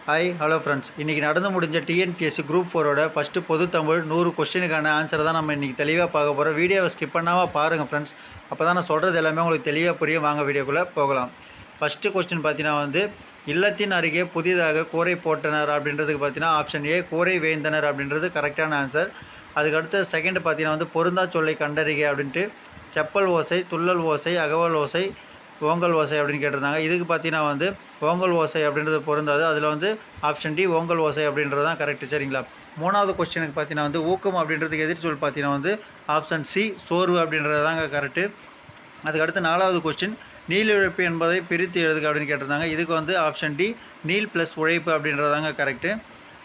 Hi hello friends, இன்றைக்கி நடந்து முடிஞ்ச டிஎன்பிஎஸ்சி குரூப் 4ஓட ஃபஸ்ட்டு பொது தமிழ் 100 கொஸ்டினுக்கான ஆன்சரை தான் நம்ம இன்றைக்கி தெளிவாக பார்க்க போகிறோம். வீடியோவை ஸ்கிப் பண்ணாமல் பாருங்கள் ஃப்ரெண்ட்ஸ். அப்போ தான் நான் சொல்கிறது எல்லாமே உங்களுக்கு தெளிவாக புரியும். வாங்க வீடியோக்குள்ளே போகலாம். ஃபஸ்ட்டு கொஸ்டின் பார்த்தீங்கன்னா இல்லத்தின் அருகே புதிதாக கூரை போட்டனர் அப்படின்றதுக்கு பார்த்தீங்கன்னா ஆப்ஷன் ஏ கூரை வேந்தனர் அப்படின்றது கரெக்டான ஆன்சர். அதுக்கடுத்து செகண்ட் பார்த்தீங்கன்னா பொருந்தா சொல்லை கண்டறிக அப்படின்ட்டு செப்பல் ஓசை, துள்ளல் ஓசை, அகவல் ஓசை, ஓங்கல் ஓசை அப்படின்னு கேட்டிருந்தாங்க. இதுக்கு பார்த்தீங்கன்னா ஓங்கல் ஓசை அப்படின்றது பொருந்தாது. அதில் ஆப்ஷன் டி ஓங்கல் ஓசை அப்படின்றது தான் கரெக்டு. சரிங்களா? மூணாவது கொஸ்டினுக்கு பார்த்தீங்கன்னா ஊக்கம் அப்படின்றதுக்கு எதிர்ச்சொல் பார்த்தீங்கன்னா ஆப்ஷன் சி சோர்வு அப்படின்றது தாங்க கரெக்டு. அதுக்கடுத்து நாலாவது கொஸ்டின் நீள் என்பதை பிரித்து எழுதுக அப்படின்னு கேட்டிருந்தாங்க. இதுக்கு ஆப்ஷன் டி நீள் ப்ளஸ் உழைப்பு அப்படின்றதாங்க கரெக்டு.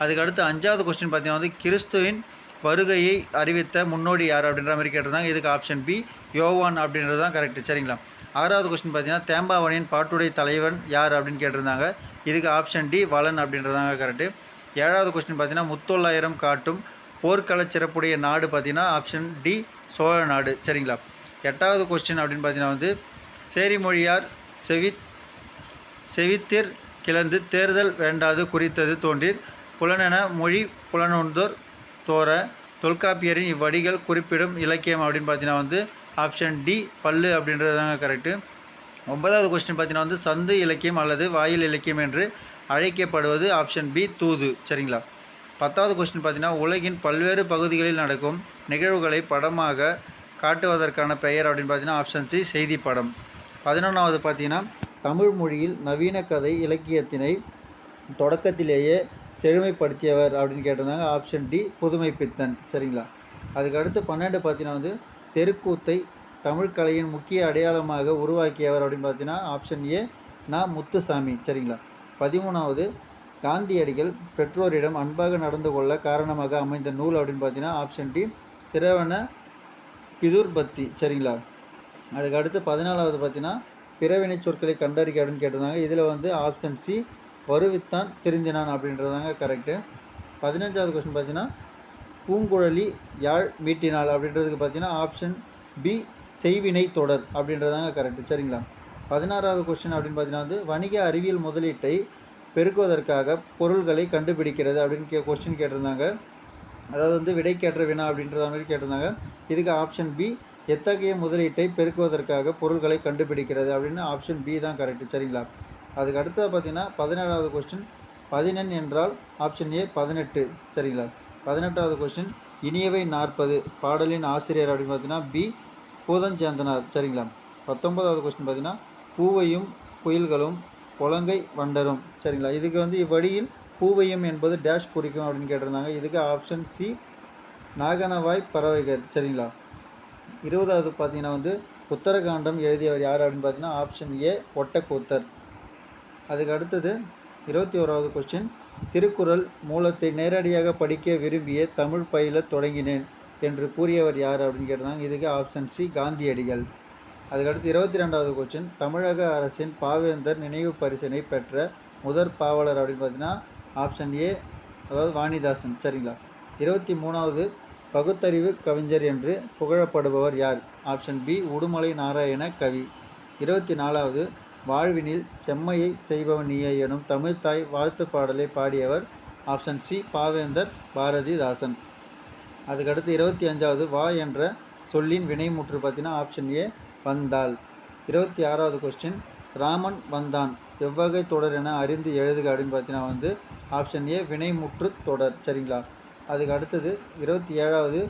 அதுக்கடுத்து அஞ்சாவது கொஸ்டின் பார்த்தீங்கன்னா கிறிஸ்துவின் வருகையை அறிவித்த முன்னோடி யார் அப்படின்ற மாதிரி கேட்டிருந்தாங்க. இதுக்கு ஆப்ஷன் பி யோவான் அப்படின்றது தான் கரெக்டு. சரிங்களா? ஆறாவது கொஸ்டின் பார்த்தீங்கன்னா தேம்பாவணியின் பாட்டுடை தலைவன் யார் அப்படின்னு கேட்டிருந்தாங்க. இதுக்கு ஆப்ஷன் டி வளன் அப்படின்றதாங்க கரெக்டு. ஏழாவது கொஸ்டின் பார்த்தீங்கன்னா முத்தொள்ளாயிரம் காட்டும் போர்க்கள சிறப்புடைய நாடு பார்த்தீங்கன்னா ஆப்ஷன் டி சோழ நாடு. சரிங்களா? எட்டாவது கொஸ்டின் அப்படின்னு பார்த்தீங்கன்னா சேரிமொழியார் செவித்திர் கிளந்து தேர்தல் வேண்டாது குறித்தது தோன்றீர் புலனென மொழி புலனொன்றோர் தோற தொல்காப்பியரின் இவ்வடிகள் குறிப்பிடும் இலக்கியம் அப்படின்னு பார்த்தீங்கன்னா ஆப்ஷன் டி பல்லு அப்படின்றது தாங்க கரெக்டு. ஒன்பதாவது கொஸ்டின் பார்த்தீங்கன்னா சந்து இலக்கியம் அல்லது வாயில் இலக்கியம் என்று அழைக்கப்படுவது ஆப்ஷன் பி தூது. சரிங்களா? பத்தாவது கொஸ்டின் பார்த்தீங்கன்னா உலகின் பல்வேறு பகுதிகளில் நடக்கும் நிகழ்வுகளை படமாக காட்டுவதற்கான பெயர் அப்படின்னு பார்த்தீங்கன்னா ஆப்ஷன் சி செய்தி படம். 11வது பார்த்தீங்கன்னா தமிழ் மொழியில் நவீன கதை இலக்கியத்தினை தொடக்கத்திலேயே செழுமைப்படுத்தியவர் அப்படின்னு கேட்டிருந்தாங்க. ஆப்ஷன் டி புதுமை பித்தன். சரிங்களா? அதுக்கடுத்து 12 பார்த்தீங்கன்னா தெருக்கூத்தை தமிழ்கலையின் முக்கிய அடையாளமாக உருவாக்கியவர் அப்படின்னு பார்த்தீங்கன்னா ஆப்ஷன் ஏ முத்துசாமி. சரிங்களா? 13வது காந்தியடிகள் பெற்றோரிடம் அன்பாக நடந்து கொள்ள காரணமாக அமைந்த நூல் அப்படின்னு பார்த்தீங்கன்னா ஆப்ஷன் டி சிரவண பிதுர்பத்தி. சரிங்களா? அதுக்கடுத்து 14வது பார்த்தீங்கன்னா பிறவினை சொற்களை கண்டறிக்க அப்படின்னு கேட்டிருந்தாங்க. இதில் ஆப்ஷன் சி வருவித்தான் திருந்தினான் அப்படின்றதாங்க கரெக்டு. 15வது கொஸ்டின் பார்த்தீங்கன்னா பூங்குழலி யாழ் மீட்டினாள் அப்படின்றதுக்கு பார்த்தீங்கன்னா ஆப்ஷன் பி செய்வினை தொடர் அப்படின்றதாங்க கரெக்டு. சரிங்களா? 16வது கொஸ்டின் அப்படின்னு பார்த்தீங்கன்னா வணிக அறிவியல் முதலீட்டை பெருக்குவதற்காக பொருள்களை கண்டுபிடிக்கிறது அப்படின்னு கொஸ்டின் கேட்டிருந்தாங்க. அதாவது விடைக்கேற்ற வினா அப்படின்றத மாதிரி கேட்டிருந்தாங்க. இதுக்கு ஆப்ஷன் பி எத்தகைய முதலீட்டை பெருக்குவதற்காக பொருள்களை கண்டுபிடிக்கிறது அப்படின்னு ஆப்ஷன் பி தான் கரெக்டு. சரிங்களா? அதுக்கு அடுத்தது பார்த்தீங்கன்னா 17வது கொஸ்டின் பதினெண் என்றால் ஆப்ஷன் ஏ 18. சரிங்களா? 18வது கொஸ்டின் இனியவை 40 பாடலின் ஆசிரியர் அப்படின்னு பார்த்தீங்கன்னா பி பூதஞ்சேந்தனார். சரிங்களா? 19வது கொஸ்டின் பார்த்தீங்கன்னா பூவையும் புயல்களும் புலங்கை வண்டரும். சரிங்களா? இதுக்கு இவ்வடியில் பூவையும் என்பது டேஷ் குறிக்கும் அப்படின்னு கேட்டிருந்தாங்க. இதுக்கு ஆப்ஷன் சி நாகனவாய் பறவைகள். சரிங்களா? 20வது பார்த்தீங்கன்னா உத்தரகாண்டம் எழுதியவர் யார் அப்படின்னு பார்த்தீங்கன்னா ஆப்ஷன் ஏ ஒட்டக்கூத்தர். அதுக்கு அடுத்தது 21வது கொஸ்டின் திருக்குறள் மூலத்தை நேரடியாக படிக்க விரும்பிய தமிழ் பயில தொடங்கினேன் என்று கூறியவர் யார் அப்படின்னு கேட்டிருந்தாங்க. இதுக்கு ஆப்ஷன் சி காந்தியடிகள். அதுக்கடுத்து 22வது கொஸ்டின் தமிழக அரசின் பாவேந்தர் நினைவு பரிசினை பெற்ற முதற் பாவலர் அப்படின்னு பார்த்தீங்கன்னா ஆப்ஷன் ஏ அதாவது வாணிதாசன். சரிங்களா? 23வது பகுத்தறிவு கவிஞர் என்று புகழப்படுபவர் யார்? ஆப்ஷன் பி உடுமலை நாராயண கவி. 24வது வாழ்வினில் செம்மையை செய்பவன் நீயே எனும் தமிழ்த்தாய் வாழ்த்து பாடலை பாடியவர் ஆப்ஷன் சி பாவேந்தர் பாரதிதாசன். அதுக்கடுத்து 25வது வா என்ற சொல்லின் வினைமுற்று பார்த்தீங்கன்னா ஆப்ஷன் ஏ வந்தாள். 26வது கொஸ்டின் ராமன் வந்தான் எவ்வகை தொடர் என அறிந்து எழுதுக அப்படின்னு பார்த்தீங்கன்னா ஆப்ஷன் ஏ வினைமுற்று தொடர். சரிங்களா? அதுக்கு அடுத்தது 27வது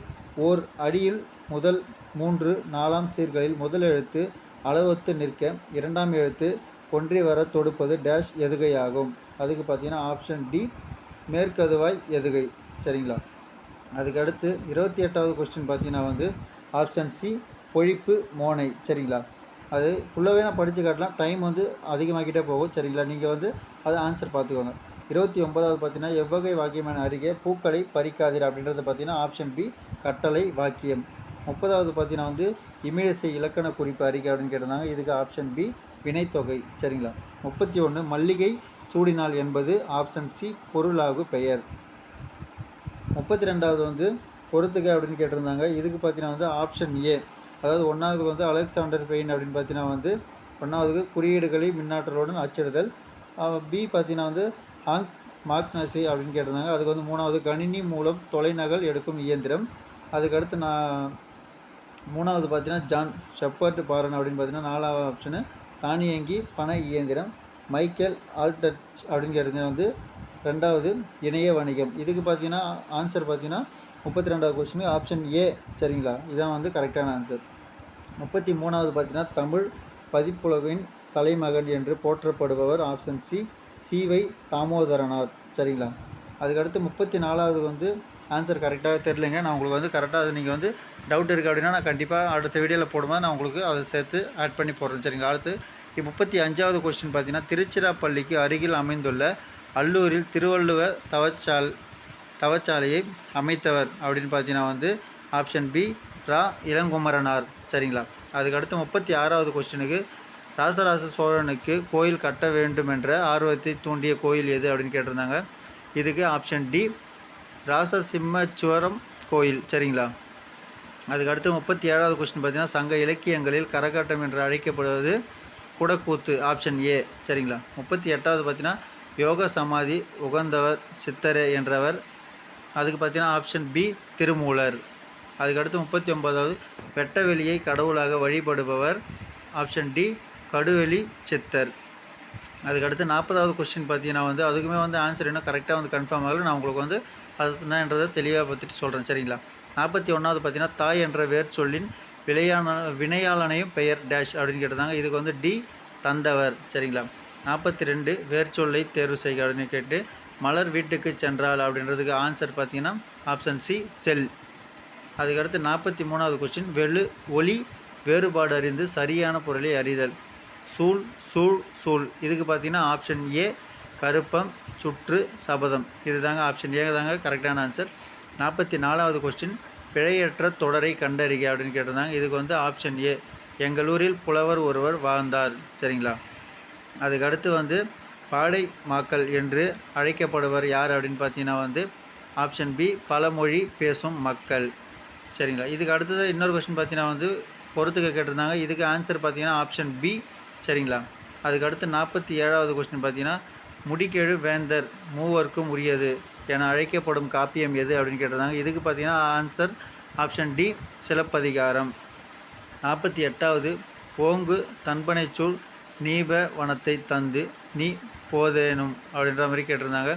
ஓர் அடியில் முதல் 3 4ஆம் சீர்களில் முதல் எழுத்து அளவொத்து நிற்க இரண்டாம் எழுத்து ஒன்றி வர தொடுப்பது டேஷ் எதுகையாகும். அதுக்கு பார்த்தீங்கன்னா ஆப்ஷன் டி மேற்கதுவாய் எதுகை. சரிங்களா? அதுக்கடுத்து 28வது கொஸ்டின் பார்த்தீங்கன்னா ஆப்ஷன் சி பொழிப்பு மோனை. சரிங்களா? அது ஃபுல்லாகவே நான் படித்து காட்டலாம், டைம் அதிகமாகிட்டே போகும். சரிங்களா? நீங்கள் அது ஆன்சர் பார்த்துக்கோங்க. 29வது பார்த்தீங்கன்னா எவ்வகை வாக்கியம் என அருகே பூக்களை பறிக்காதீர் அப்படின்றது பார்த்தீங்கன்னா ஆப்ஷன் பி கட்டளை வாக்கியம். 30வது பார்த்தீங்கன்னா இமிழிசை இலக்கண குறிப்பு அறிக்கை அப்படின்னு கேட்டிருந்தாங்க. இதுக்கு ஆப்ஷன் பி வினைத்தொகை. சரிங்களா? 31 மல்லிகை சூடினாள் என்பது ஆப்ஷன் சி பொருளாகு பெயர். 32வது பொறுத்துக அப்படின்னு கேட்டிருந்தாங்க. இதுக்கு பார்த்தீங்கன்னா ஆப்ஷன் ஏ அதாவது 1வது அலெக்சாண்டர் பெயின் அப்படின்னு பார்த்தீங்கன்னா 1வது குறியீடுகளை மின்னாற்றலுடன் அச்சிடுதல். பி பார்த்தீங்கன்னா மாக்னசி அப்படின்னு கேட்டிருந்தாங்க. அதுக்கு வந்து 3வது கணினி மூலம் தொலைநகல் எடுக்கும் இயந்திரம். அதுக்கடுத்து நான் 3வது பார்த்தீங்கன்னா ஜான் ஷெப்பர்ட் பாரன் அப்படின்னு பார்த்தீங்கன்னா 4வது ஆப்ஷனு தானியங்கி பண இயந்திரம். மைக்கேல் ஆல்டர்ச் அப்படின்னு கேட்டிருந்தீங்கன்னா வந்து 2வது இணைய வணிகம். இதுக்கு பார்த்தீங்கன்னா ஆன்சர் பார்த்தீங்கன்னா 32வது கொஸ்டின் ஆப்ஷன் ஏ. சரிங்களா, இதுதான் வந்து கரெக்டான ஆன்சர். 33வது பார்த்தீங்கன்னா தமிழ் பதிப்புலகின் தலைமகன் என்று போற்றப்படுபவர் ஆப்ஷன் சி சிவை தாமோதரனார். சரிங்களா, அதுக்கடுத்து 34வது வந்து ஆன்சர் கரெக்டாக தெரிலங்க. நான் உங்களுக்கு வந்து கரெக்டாக அது நீங்கள் வந்து டவுட் இருக்குது அப்படின்னா நான் கண்டிப்பாக அடுத்த வீடியோவில் போடும்போது நான் உங்களுக்கு அதை சேர்த்து ஆட் பண்ணி போடுறேன். சரிங்களா, அடுத்து 35வது கொஸ்டின் பார்த்தீங்கன்னா திருச்சிராப்பள்ளிக்கு அருகில் அமைந்துள்ள அல்லூரில் திருவள்ளுவர் தவச்சாலையை அமைத்தவர் அப்படின்னு பார்த்தீங்கன்னா வந்து ஆப்ஷன் பி ரா இளங்குமரனார். சரிங்களா, அதுக்கடுத்து 36வது கொஸ்டினுக்கு ராசராச சோழனுக்கு கோயில் கட்ட வேண்டும் என்ற ஆர்வத்தை தூண்டிய கோயில் எது அப்படின்னு கேட்டிருந்தாங்க. இதுக்கு ஆப்ஷன் டி ராசசிம்மச்சுவரம் கோயில். சரிங்களா, அதுக்கடுத்து 37வது கொஸ்டின் பார்த்தீங்கன்னா சங்க இலக்கியங்களில் கரகாட்டம் என்று அழைக்கப்படுவது குடக்கூத்து. Option A. சரிங்களா, 38வது பார்த்தீங்கன்னா யோக சமாதி உகந்தவர் சித்தரே என்றவர். அதுக்கு பார்த்தீங்கன்னா ஆப்ஷன் பி திருமூலர். அதுக்கடுத்து 39வது வெட்டவெளியை கடவுளாக வழிபடுபவர் ஆப்ஷன் டி கடுவெளி சித்தர். அதுக்கடுத்து 40வது கொஸ்டின் பார்த்தீங்கன்னா வந்து அதுக்குமே வந்து ஆன்சர் இன்னும் கரெக்டாக வந்து கன்ஃபார்ம் ஆகல. நான் உங்களுக்கு வந்து அது என்னன்றதை தெளிவாக பற்றிட்டு சொல்கிறேன். சரிங்களா, 41வது பார்த்தீங்கன்னா தாய் என்ற வேர் சொல்லின் வினையாளனையும் பெயர் டேஷ் அப்படின்னு கேட்டிருந்தாங்க. இதுக்கு வந்து டி தந்தவர். சரிங்களா, 42 வேர் சொல்லை தேர்வு செய்க அப்படின்னு கேட்டு மலர் வீட்டுக்கு சென்றால் அப்படின்றதுக்கு ஆன்சர் பார்த்தீங்கன்னா ஆப்ஷன் சி செல். அதுக்கடுத்து 43வது கொஸ்டின் ஒளி வேறுபாடு அறிந்து சரியான பொருளை அறிதல். சூழ் சூழ் சூழ் இதுக்கு பார்த்தீங்கன்னா ஆப்ஷன் ஏ கருப்பம் சுற்று சபதம். இது தாங்க ஆப்ஷன் ஏ தாங்க கரெக்டான ஆன்சர். 44வது கொஸ்டின் பிழையற்ற தொடரை கண்டறிக அப்படின்னு கேட்டிருந்தாங்க. இதுக்கு வந்து ஆப்ஷன் ஏ எங்களூரில் புலவர் ஒருவர் வாழ்ந்தார். சரிங்களா, அதுக்கடுத்து வந்து பாடை மாக்கள் என்று அழைக்கப்படுவர் யார் அப்படின்னு பார்த்தீங்கன்னா வந்து ஆப்ஷன் பி பலமொழி பேசும் மக்கள். சரிங்களா, இதுக்கு அடுத்தது இன்னொரு கொஸ்டின் பார்த்தீங்கன்னா வந்து பொறுத்துக்க கேட்டிருந்தாங்க. இதுக்கு ஆன்சர் பார்த்தீங்கன்னா ஆப்ஷன் பி. சரிங்களா, அதுக்கடுத்து 47வது கொஸ்டின் பார்த்தீங்கன்னா முடிக்கெழு வேந்தர் மூவர்க்கும் உரியது என அழைக்கப்படும் காப்பியம் எது அப்படின்னு கேட்டிருந்தாங்க. இதுக்கு பார்த்தீங்கன்னா ஆன்சர் ஆப்ஷன் டி சிலப்பதிகாரம். 48வது ஓங்கு தன்பனைச்சூழ் நீப வனத்தை தந்து நீ போதேனும் அப்படின்ற மாதிரி கேட்டிருந்தாங்க.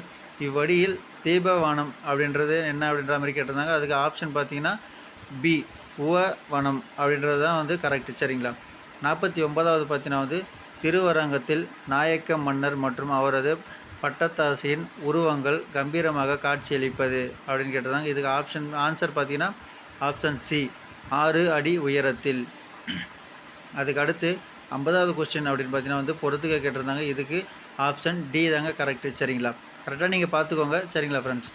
இவ்வடியில் தீபவனம் அப்படின்றது என்ன அப்படின்ற மாதிரி கேட்டிருந்தாங்க. அதுக்கு ஆப்ஷன் பார்த்தீங்கன்னா பி உவவனம் அப்படின்றது தான் வந்து கரெக்டு. சரிங்களா, 49வது பார்த்தீங்கன்னா வந்து திருவரங்கத்தில் நாயக்க மன்னர் மற்றும் அவரது பட்டத்தரசியின் உருவங்கள் கம்பீரமாக காட்சியளிப்பது அப்படின்னு கேட்டிருந்தாங்க. இதுக்கு ஆன்சர் பார்த்தீங்கன்னா ஆப்ஷன் சி 6 அடி உயரத்தில். அதுக்கு அடுத்து 50வது கொஸ்டின் அப்படின்னு பார்த்தீங்கன்னா வந்து பொறுத்துக்க கேட்டிருந்தாங்க. இதுக்கு ஆப்ஷன் டி தாங்க கரெக்டு. சரிங்களா, கரெக்டாக நீங்கள் பார்த்துக்கோங்க. சரிங்களா ஃப்ரெண்ட்ஸ்,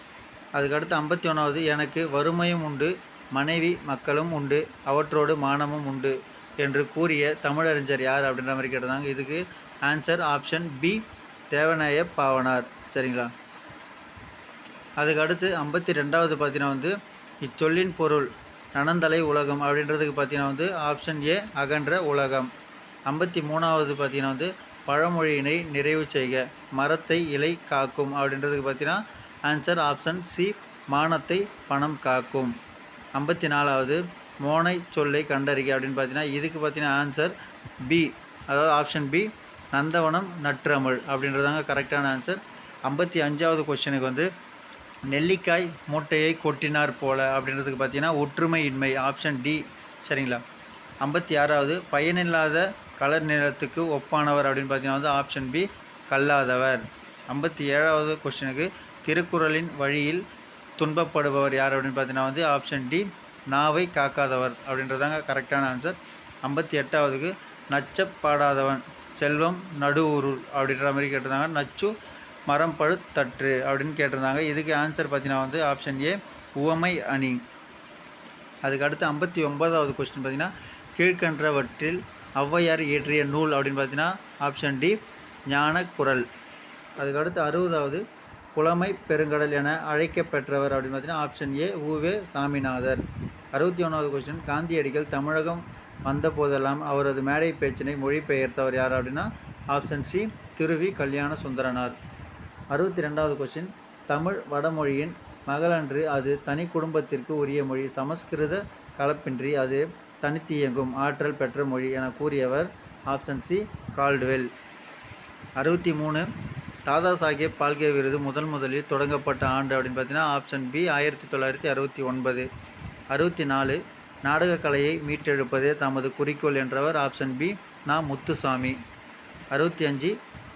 அதுக்கடுத்து 51வது எனக்கு வறுமையும் உண்டு மனைவி மக்களும் உண்டு அவற்றோடு மானமும் உண்டு என்று கூறிய தமிழறிஞர் யார் அப்படின்ற மாதிரி கேட்டிருந்தாங்க. இதுக்கு answer option B Devaneya Pavanar. சரிங்களா, அதுக்கடுத்து 52வது பார்த்தீங்கன்னா வந்து இச்சொல்லின் பொருள் நனந்தலை உலகம் அப்படின்றதுக்கு பார்த்தீங்கன்னா வந்து ஆப்ஷன் ஏ அகன்ற உலகம். 53வது பார்த்தீங்கன்னா வந்து பழமொழியினை நிறைவு செய்க மரத்தை இலை காக்கும் அப்படின்றதுக்கு பார்த்தீங்கன்னா ஆன்சர் ஆப்ஷன் சி மானத்தை பணம் காக்கும். 54வது மோனை சொல்லை கண்டறிக அப்படின்னு பார்த்தீங்கன்னா இதுக்கு பார்த்தீங்கன்னா ஆன்சர் பி அதாவது ஆப்ஷன் பி நந்தவனம் நற்றமிழ் அப்படின்றதாங்க கரெக்டான ஆன்சர். 55வது கொஸ்டினுக்கு வந்து நெல்லிக்காய் மூட்டையை கொட்டினார் போல அப்படின்றதுக்கு பார்த்தீங்கன்னா ஒற்றுமை இன்மை ஆப்ஷன் டி. சரிங்களா, 56வது பயனில்லாத கலர் நிறத்துக்கு ஒப்பானவர் அப்படின்னு பார்த்தீங்கன்னா வந்து ஆப்ஷன் பி கல்லாதவர். 57வது கொஸ்டினுக்கு திருக்குறளின் வழியில் துன்பப்படுபவர் யார் அப்படின்னு பார்த்தீங்கன்னா வந்து ஆப்ஷன் டி நாவை காக்காதவர் அப்படின்றதாங்க கரெக்டான ஆன்சர். 58வதுக்கு நச்சப்பாடாதவன் செல்வம் நடுவுருள் அப்படின்ற மாதிரி கேட்டிருந்தாங்க. நச்சு மரம் பழுத்தற்று அப்படின்னு கேட்டிருந்தாங்க. இதுக்கு ஆன்சர் பார்த்தீங்கன்னா வந்து ஆப்ஷன் ஏ உவமை அணி. அதுக்கடுத்து 59வது கொஸ்டின் பார்த்தீங்கன்னா கீழ்கன்றவற்றில் ஔவையார் இயற்றிய நூல் அப்படின்னு பார்த்தீங்கன்னா ஆப்ஷன் டி ஞான குரல். அதுக்கடுத்து 60வது புலமை பெருங்கடல் என அழைக்கப்பெற்றவர் அப்படின்னு பார்த்தீங்கன்னா option A U Ve Saminathar. 61வது question காந்தியடிகள் தமிழகம் வந்த போதெல்லாம் அவரது மேடை பேச்சினை மொழிபெயர்த்தவர் யார் அப்படின்னா ஆப்ஷன் சி திருவி கல்யாண சுந்தரனார். 62வது கொஸ்டின், தமிழ் வடமொழியின் மகளன்று அது தனி குடும்பத்திற்கு உரிய மொழி, சமஸ்கிருத கலப்பின்றி அது தனித்து இயங்கும் ஆற்றல் பெற்ற மொழி என கூறியவர் option C Caldwell. 63 Dada Saheb Phalke விருது முதலில் தொடங்கப்பட்ட ஆண்டு அப்படின்னு பார்த்தீங்கன்னா ஆப்ஷன் பி 1969. 64 நாடகக்கலையை மீட்டெடுப்பதே தமது குறிக்கோள் என்றவர் ஆப்ஷன் பி நா. முத்துசாமி. 65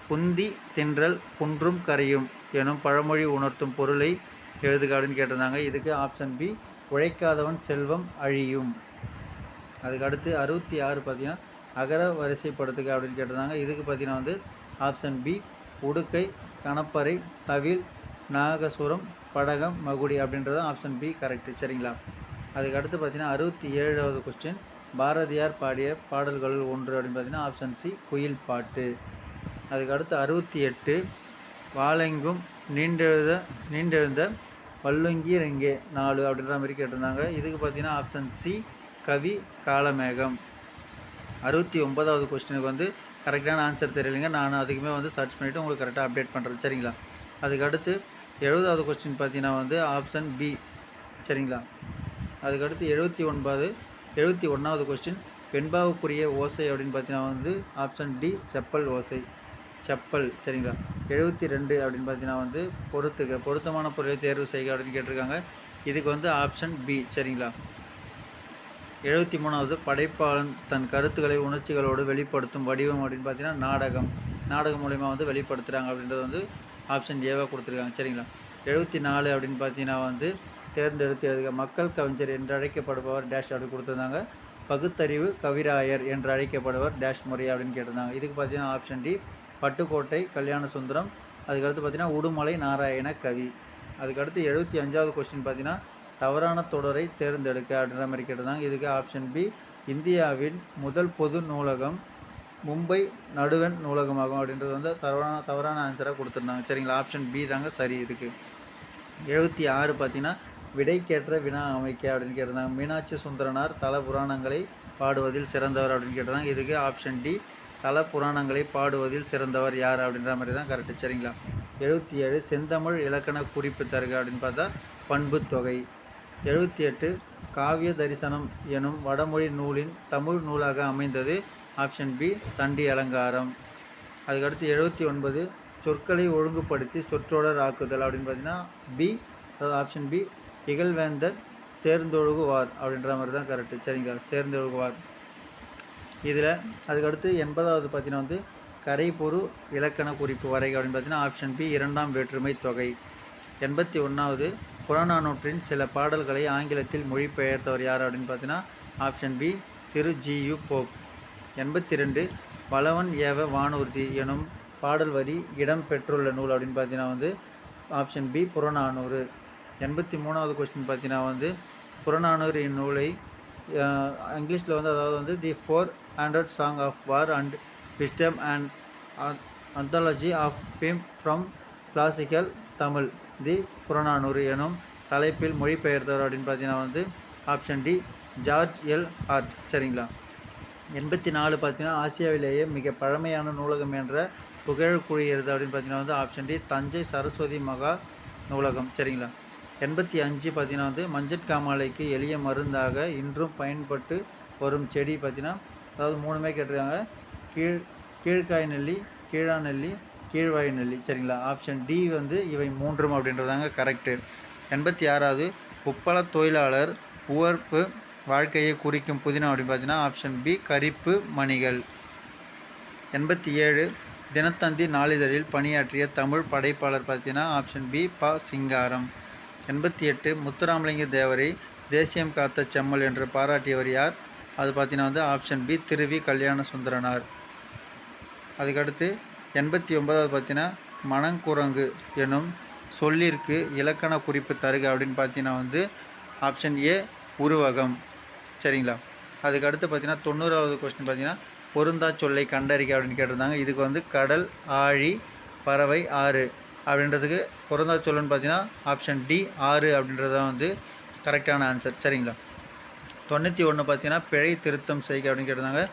குந்தி தின்றல் குன்றும் கரையும் எனும் பழமொழி உணர்த்தும் பொருளை எழுதுக அப்படின்னு கேட்டிருந்தாங்க. இதுக்கு ஆப்ஷன் பி உழைக்காதவன் செல்வம் அழியும். அதுக்கு அடுத்து 66 பார்த்தீங்கன்னா அகர வரிசைப்படுத்துக அப்படின்னு கேட்டிருந்தாங்க. இதுக்கு பார்த்தீங்கன்னா வந்து ஆப்ஷன் பி உடுக்கை கணப்பறை தவில் நாகசுரம் படகம் மகுடி அப்படின்றது ஆப்ஷன் பி கரெக்டு. சரிங்களா. அதுக்கு அடுத்து பார்த்தீங்கன்னா 67வது கொஸ்டின், பாரதியார் பாடிய பாடல்களில் ஒன்று அப்படின்னு பார்த்தீங்கன்னா ஆப்ஷன் சி குயில் பாட்டு. அதுக்கு அடுத்து 68 வாளெங்கும் நீண்டெழுந்த வல்லுங்கி ரெங்கே 4 அப்படின்ற மாதிரி கேட்டிருந்தாங்க. இதுக்கு பார்த்தீங்கன்னா ஆப்ஷன் சி கவி காலமேகம். 69வது கொஸ்டினுக்கு வந்து கரெக்டான ஆன்சர் தெரியலைங்க. நான் அதுக்குமே வந்து சர்ச் பண்ணிவிட்டு உங்களுக்கு கரெக்டாக அப்டேட் பண்ணுறேன். சரிங்களா. அதுக்கு அடுத்து 70வது கொஸ்டின் பார்த்தீங்கன்னா வந்து ஆப்ஷன் பி. சரிங்களா. அதுக்கடுத்து 71வது கொஸ்டின், வெண்பாவுக்குரிய ஓசை அப்படின்னு பார்த்தீங்கன்னா வந்து ஆப்ஷன் டி செப்பல் ஓசை, செப்பல். சரிங்களா. 72 அப்படின்னு பார்த்தீங்கன்னா வந்து பொருத்தமான பொருளை தேர்வு செய்க அப்படின்னு கேட்டிருக்காங்க. இதுக்கு வந்து ஆப்ஷன் பி. சரிங்களா. 73வது படைப்பாளன் தன் கருத்துக்களை உணர்ச்சிகளோடு வெளிப்படுத்தும் வடிவம் அப்படின்னு பார்த்தீங்கன்னா நாடகம் மூலயமா வந்து வெளிப்படுத்துகிறாங்க அப்படின்றது வந்து ஆப்ஷன் ஏவாக கொடுத்துருக்காங்க. சரிங்களா. 74 அப்படின்னு பார்த்தீங்கன்னா வந்து தேர்ந்தெடுத்து எழுதுக. மக்கள் கவிஞர் என்று அழைக்கப்படுபவர் டேஷ் அப்படி கொடுத்துருந்தாங்க. பகுத்தறிவு கவிராயர் என்று அழைக்கப்படுவர் டேஷ் முறை அப்படின்னு கேட்டிருந்தாங்க. இதுக்கு பார்த்தீங்கன்னா ஆப்ஷன் டி பட்டுக்கோட்டை கல்யாண சுந்தரம். அதுக்கடுத்து பார்த்தீங்கன்னா உடுமலை நாராயண கவி. அதுக்கடுத்து 75வது கொஸ்டின் பார்த்தீங்கன்னா தவறான தொடரை தேர்ந்தெடுக்க அப்படின்ற மாதிரி கேட்டிருந்தாங்க. இதுக்கு ஆப்ஷன் பி இந்தியாவின் முதல் பொது நூலகம் மும்பை நடுவண் நூலகமாகும் அப்படின்றது வந்து தவறான ஆன்சராக கொடுத்துருந்தாங்க. சரிங்களா. ஆப்ஷன் பி தாங்க சரி. இதுக்கு 76 பார்த்தீங்கன்னா விடைக்கேற்ற வினா அமைக்க அப்படின்னு கேட்டிருந்தாங்க. மீனாட்சி சுந்தரனார் தல புராணங்களை பாடுவதில் சிறந்தவர் அப்படின்னு கேட்டிருந்தாங்க. இதுக்கு ஆப்ஷன் டி தல புராணங்களை பாடுவதில் சிறந்தவர் யார் அப்படின்ற மாதிரி தான் கரெக்டு. சரிங்களா. 77 செந்தமிழ் இலக்கண குறிப்பு தருக அப்படின்னு பார்த்தா பண்பு தொகை. 78 காவிய தரிசனம் எனும் வடமொழி நூலின் தமிழ் நூலாக அமைந்தது ஆப்ஷன் பி தண்டி அலங்காரம். அதுக்கடுத்து 79 சொற்களை ஒழுங்குபடுத்தி சொற்றொடர் ஆக்குதல் அப்படின்னு பார்த்தீங்கன்னா பி, அதாவது ஆப்ஷன் பி இகழ்வேந்தர் சேர்ந்தொழுகுவார் அப்படின்ற மாதிரி தான் கரெக்டு. சரிங்களா. சேர்ந்தொழுகுவார். இதில் அதுக்கடுத்து 80வது பார்த்தீங்கன்னா வந்து கரைபொரு இலக்கண குறிப்பு வரைக அப்படின்னு பார்த்தீங்கன்னா ஆப்ஷன் பி இரண்டாம் வேற்றுமை தொகை. 81வது புறநானூற்றின் சில பாடல்களை ஆங்கிலத்தில் மொழிபெயர்த்தவர் யார் அப்படின்னு பார்த்தீங்கன்னா ஆப்ஷன் பி திரு ஜி.யு. போப். 82 வளவன் ஏவ வானூர்தி எனும் பாடல் வரி இடம் பெற்றுள்ள நூல் அப்படின்னு பார்த்தீங்கன்னா வந்து ஆப்ஷன் பி புறநானூறு. 83வது கொஸ்டின் பார்த்தீங்கன்னா வந்து புறநானூறு இந்நூலை இங்கிலீஷில் வந்து அதாவது வந்து the 400 song of war and wisdom and anthology of poems from classical Tamil the Purananuru எனும் தலைப்பில் மொழிபெயர்த்தவர் அப்படின்னு பார்த்தீங்கன்னா வந்து option D George L Hart. சரிங்களா. 84 பார்த்தீங்கன்னா ஆசியாவிலேயே மிக பழமையான நூலகம் என்ற புகழக்கூடியது அப்படின்னு பார்த்தீங்கன்னா வந்து ஆப்ஷன் டி தஞ்சை சரஸ்வதி மகா நூலகம். சரிங்களா. 85 பார்த்தீங்கன்னா வந்து மஞ்சட்காமாலைக்கு எளிய மருந்தாக இன்றும் பயன்பட்டு வரும் செடி பார்த்தீங்கன்னா அதாவது 3மே கேட்டிருக்காங்க. கீழ்காய் நெல்லி, கீழா நெல்லி, கீழ்வாய் நெல்லி. சரிங்களா. ஆப்ஷன் டி வந்து இவை 3 அப்படின்றதாங்க கரெக்டு. 86வது உப்பள தொழிலாளர் உவர்ப்பு வாழ்க்கையை குறிக்கும் புதினம் அப்படின்னு பார்த்தீங்கன்னா ஆப்ஷன் பி கரிப்பு மணிகள். 87 தினத்தந்தி நாளிதழில் பணியாற்றிய தமிழ் படைப்பாளர் பார்த்தீங்கன்னா ஆப்ஷன் பி ப சிங்காரம். 88 முத்துராமலிங்க தேவரை தேசியம் காத்த செம்மல் என்று பாராட்டியவர் யார்? அது பார்த்தீங்கன்னா வந்து ஆப்ஷன் பி திருவி கல்யாண சுந்தரனார். அதுக்கடுத்து 89வது பார்த்தீங்கன்னா மணங்குரங்கு எனும் சொல்லிற்கு இலக்கண குறிப்பு தருக அப்படின்னு பார்த்தீங்கன்னா வந்து ஆப்ஷன் ஏ உருவகம். சரிங்களா. அதுக்கடுத்து பார்த்தீங்கன்னா 90வது கொஸ்டின் பார்த்தீங்கன்னா பொருந்தா சொல்லை கண்டறிக அப்படின்னு கேட்டிருந்தாங்க. இதுக்கு வந்து கடல், ஆழி, பறவை, ஆறு அப்படின்றதுக்கு பொருந்தா சொல்லுன்னு பார்த்தீங்கன்னா ஆப்ஷன் டி ஆறு அப்படின்றது தான் வந்து கரெக்டான ஆன்சர். சரிங்களா. 91 பார்த்தீங்கன்னா பிழை திருத்தம் செய்க அப்படின்னு கேட்டிருந்தாங்க.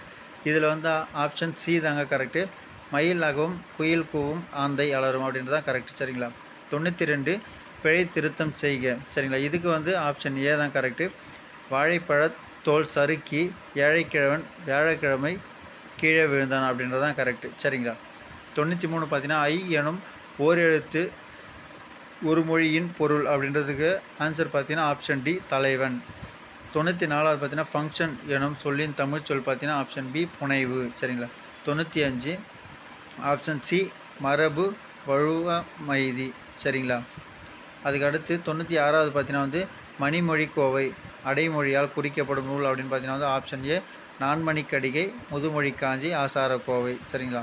இதில் வந்து ஆப்ஷன் சி தாங்க கரெக்டு. மயில் அகவும் குயில் கூவும் ஆந்தை அலரும் அப்படின்றது தான் கரெக்ட். சரிங்களா? 92 பிழை திருத்தம் செய்க. சரிங்களா? இதுக்கு வந்து ஆப்ஷன் ஏ தான் கரெக்டு. வாழைப்பழ தோல் சறுக்கி ஏழைக்கிழவன் வியாழக்கிழமை கீழே விழுந்தான் அப்படின்றது தான் கரெக்டு. சரிங்களா? 93 பார்த்தீங்கன்னா ஐ எனும் ஓர் எழுத்து ஒரு மொழியின் பொருள் அப்படின்றதுக்கு ஆன்சர் பார்த்தீங்கன்னா ஆப்ஷன் டி தலைவன். 94வது பார்த்தீங்கன்னா ஃபங்க்ஷன் எனும் சொல்லின் தமிழ் சொல் பார்த்தீங்கன்னா ஆப்ஷன் பி புனைவு. சரிங்களா? 95 ஆப்ஷன் சி மரபு வழுவமைதி. சரிங்களா? அதுக்கு அடுத்து 96வது பார்த்தீங்கன்னா வந்து மணிமொழி கோவை அடைமொழியால் குறிக்கப்படும் நூல் அப்படின்னு பார்த்தீங்கன்னா வந்து ஆப்ஷன் ஏ நான்மணிக்கடிகை முதுமொழி காஞ்சி ஆசார கோவை. சரிங்களா?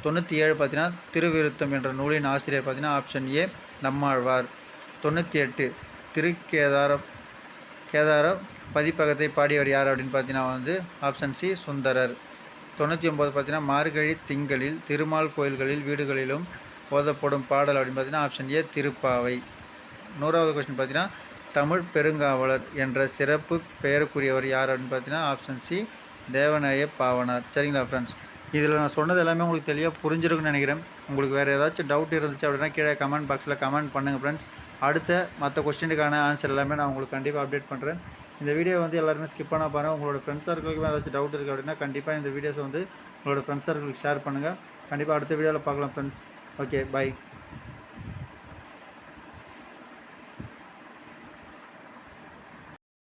97 பார்த்தீங்கன்னா திருவிருத்தம் என்ற நூலின் ஆசிரியர் பார்த்தீங்கன்னா ஆப்ஷன் ஏ நம்மாழ்வார். 98 கேதார பதிப்பகத்தை பாடியவர் யார் அப்படின்னு பார்த்தீங்கன்னா வந்து ஆப்ஷன் சி சுந்தரர். 99 பார்த்தீங்கன்னா மார்கழி திங்களில் திருமால் கோயில்களில் வீடுகளிலும் ஓதப்படும் பாடல் அப்படின்னு பார்த்தீங்கன்னா ஆப்ஷன் ஏ திருப்பாவை. 100வது கொஸ்டின் பார்த்தீங்கன்னா தமிழ் பெருங்காவலர் என்ற சிறப்பு பெயருக்குரியவர் யார் அப்படின்னு பார்த்தீங்கன்னா ஆப்ஷன் சி தேவநாய பாவனார். சரிங்களா ஃப்ரெண்ட்ஸ்? இதில் நான் சொன்னது எல்லாமே உங்களுக்கு தெளிவாக புரிஞ்சிருக்குன்னு நினைக்கிறேன். உங்களுக்கு வேறு ஏதாச்சும் டவுட் இருந்துச்சு அப்படின்னா கீழே கமெண்ட் பாக்ஸில் கமெண்ட் பண்ணுங்கள் ஃப்ரெண்ட்ஸ். அடுத்த மற்ற கொஸ்டினுக்கான ஆன்சர் எல்லாமே நான் உங்களுக்கு கண்டிப்பாக அப்டேட் பண்ணுறேன். இந்த வீடியோ வந்து எல்லாருமே ஸ்கிப் பண்ண பாருங்கள். உங்களோட ஃப்ரெண்ட்ஸ் சர்க்கிளுக்கு ஏதாச்சும் டவுட் இருக்குது அப்படின்னா கண்டிப்பாக இந்த வீடியோஸை வந்து உங்களோட ஃப்ரெண்ட்ஸ் சர்க்கிளுக்கு ஷேர் பண்ணுங்கள். கண்டிப்பாக அடுத்த வீடியோவில் பார்க்கலாம் ஃப்ரெண்ட்ஸ். Okay, by.